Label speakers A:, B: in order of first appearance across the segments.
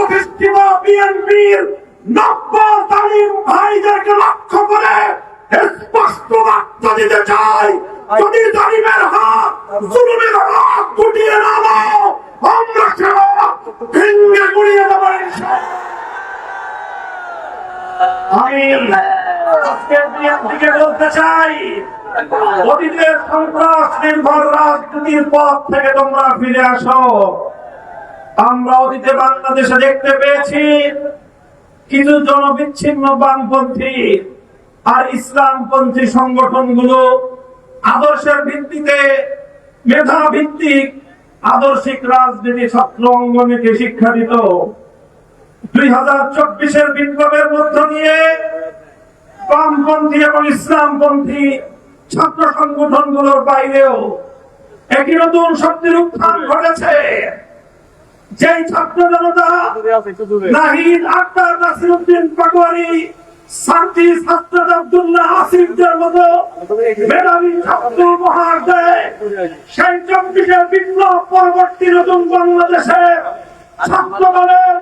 A: প্রতিষ্ঠিত বিএনপির নব্য তালিম ভাইদেরকে লক্ষ্য করে স্পষ্ট বার্তা দিতে চাই, যদি তালিমের হাত জুলুমের হাত গুটিয়ে না দাও, আমরা ভেঙে গুড়িয়ে দেবো। আমি আজকের বিএনপিকে বলতে চাই, অতীতের সন্ত্রাস নির্ভর রাজনীতির পথ থেকে তোমরা ফিরে আসো। আমরা অতীতে বাংলাদেশে দেখতে পেয়েছি কিছু জনবিচ্ছিন্ন বামপন্থী আর ইসলামপন্থী সংগঠনগুলো আদর্শের ভিত্তিতে মেধা ভিত্তিক আদর্শিক রাজনীতি ছাত্র অঙ্গনকে শিক্ষা দিত। 2024-এর বিপ্লবের মধ্য দিয়ে বামপন্থী এবং ইসলামপন্থী ছাত্র সংগঠনগুলোর বাইরেও একই নতুন শক্তির উত্থান ঘটেছে। যেই ছাত্র জনতা নাহিদ আক্তার, নাসিরউদ্দিন পাটোয়ারি, সার্জি সাজ্জাদ আব্দুল্লাহ আসিফদের মতো মেধাবী ছাত্র উপহার দেয়, সেই 24-এর বিপ্লব পরবর্তী নতুন বাংলাদেশে ছাত্র দলের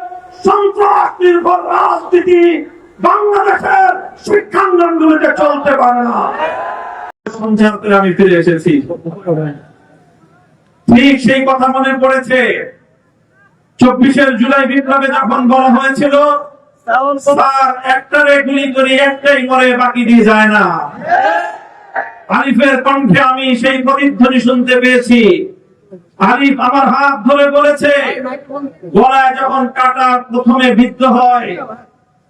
A: সন্ত্রাস নির্ভর রাজনীতি বাংলাদেশের শিক্ষাঙ্গনগুলিতে চলতে পারে না। সঞ্চার করে আমি ফিরে এসেছি, ঠিক সেই কথা মনে পড়েছে 24 জুলাই বিপ্লবে যখন বলা হয়েছিল স্যার একটারে গুলি করি একটাই মরে বাকি দিয়ে যায় না। আরিফের কণ্ঠে আমি সেই প্রতিধ্বনি শুনতে পেয়েছি। আরিফ আমার হাত ধরে বলেছে, গলায় যখন কাটা প্রথমে বিদ্ধ হয়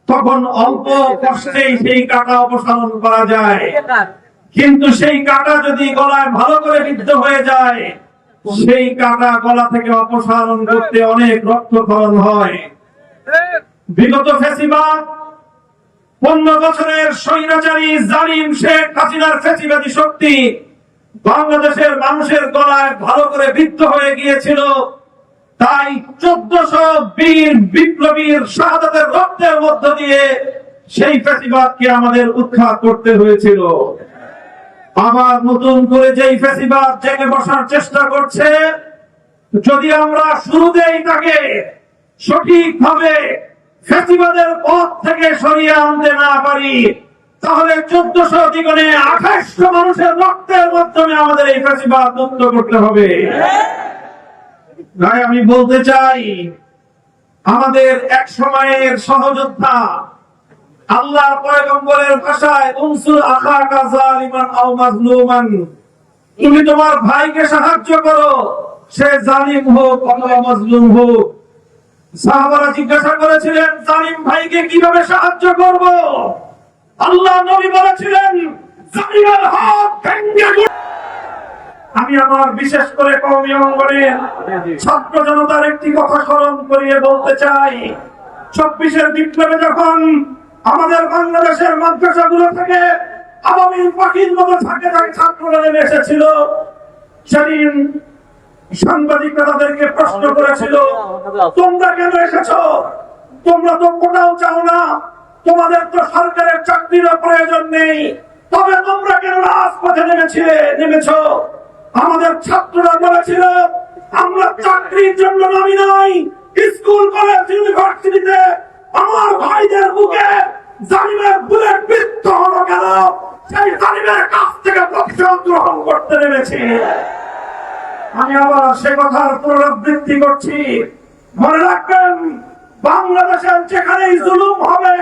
A: তখন অল্প কষ্টেই সেই কাটা অপসারণ করা যায়, কিন্তু সেই কাটা যদি গলায় ভালো করে বিদ্ধ হয়ে যায় সেই কাটা গলা থেকে অপসারণ করতে অনেক রক্তক্ষরণ হয়। বিগত ফ্যাসিবাদ 15 বছরের স্বৈরাচারী জালিম শেখ হাসিনার ফ্যাসিবাদী শক্তি বাংলাদেশের মানুষের গলায় ভালো করে বিদ্ধ হয়ে গিয়েছিল। তাই 1400 বীর বিপ্লবীর শাহাদাতের রক্তের মধ্য দিয়ে সেই ফ্যাসিবাদকে আমাদের উৎখাত করতে হয়েছিল। আবার নতুন করে যেই ফ্যাসিবাদ জেগে বসার চেষ্টা করছে, যদি আমরা শুরুতেই তাকে সঠিকভাবে ফ্যাসিবাদের পথ থেকে সরিয়ে আনতে না পারি, তাহলে 1400 দ্বিগুণে 2800 মানুষের রক্তের মাধ্যমে আমাদের এই ফ্যাসিবাদ মুক্ত করতে হবে। তাই আমি বলতে চাই, আমাদের এক সময়ের সহযোদ্ধা আল্লাহ পয়গম্বরের ভাষায় উনসুর আখাকা যালিমান আও মাজলুমান, তুমি তোমার ভাইকে সাহায্য করো, সে জালিম হোক অথবা মাজলুম হোক। সাহাবারা জিজ্ঞাসা করেছিলেন জালিম ভাইকে কিভাবে সাহায্য করব? আল্লাহ নবী বলেছিলেন জালিমের হাত ভেঙে। আমি আমার বিশেষ করে কওমি অঙ্গনের ছাত্র জনতার একটি কথা স্মরণ করিয়ে বলতে চাই, 24-এর বিপ্লবে যখন আমাদের বাংলাদেশের মাদ্রাসাগুলো থেকে আওয়ামী পাখির মতো থাকে ছাত্ররা নেমে এসেছিল, সেদিন সাংবাদিকরা তাদেরকে প্রশ্ন করেছিল, তোমরা কেন এসেছো? তোমরা তো কোটাও চাও না, তোমাদের তো সরকারের চাকরির প্রয়োজন নেই, তবে তোমরা কেন রাজপথে নেমেছো? আমাদের ছাত্ররা বলেছিল, আমরা চাকরির জন্য নামি নাই, স্কুল কলেজ ইউনিভার্সিটিতে আমার ভাইদের বুকে জালিমের বুলেট বিদ্ধ হলো কেন? সেই জালিমের কাছ থেকে প্রতিশোধ গ্রহণ করতে নেমেছি। আমি আবার সে কথার পুনরাবৃত্তি করছি, মনে রাখবেন বাংলাদেশের যেখানেই জুলুম হবে,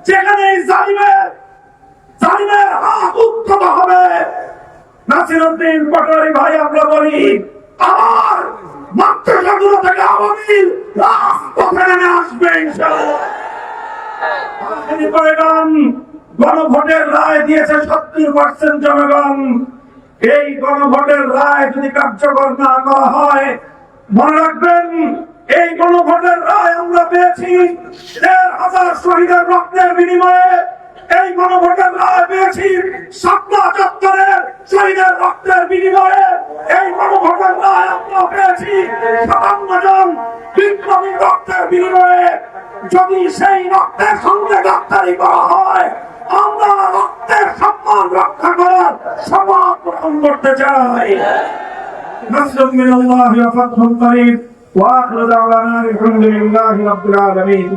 A: যেখানেই জালিমের হাত উত্থিত হবে, নাসিরউদ্দিন পাটোয়ারি ভাই আমরা বলি, আর মাদ্রাসাগুলো থেকে আওয়ামী রাজপথে নেমে আসবে ইনশাআল্লাহ। গণভোটের রায় দিয়েছে 70% জনগণ। এই গণভোটের রায় যদি কার্যকর না করা হয়, মনে রাখবেন এই গণভোটের রায় আমরা পেয়েছি 1500 শহীদের রক্তের বিনিময়ে। এই গণভোটের রায় পেয়েছি শাপলা চত্বরের শহীদের রক্তের বিনিময়ে। এই গণভোটের রায় আমরা পেয়েছি 57 জন বিপ্লবী রক্তের বিনিময়ে। যদি সেই রক্তের সঙ্গে ডাক্তারি করা হয়, আমরা রক্তের সম্মান রক্ষা করার শপথ গ্রহণ করতে চাই। নাসরুম মিনাল্লাহি ওয়া ফাতহুন করিব। ওয়া আখিরু দাওয়ানা আলহামদুলিল্লাহি রাব্বিল আলামিন।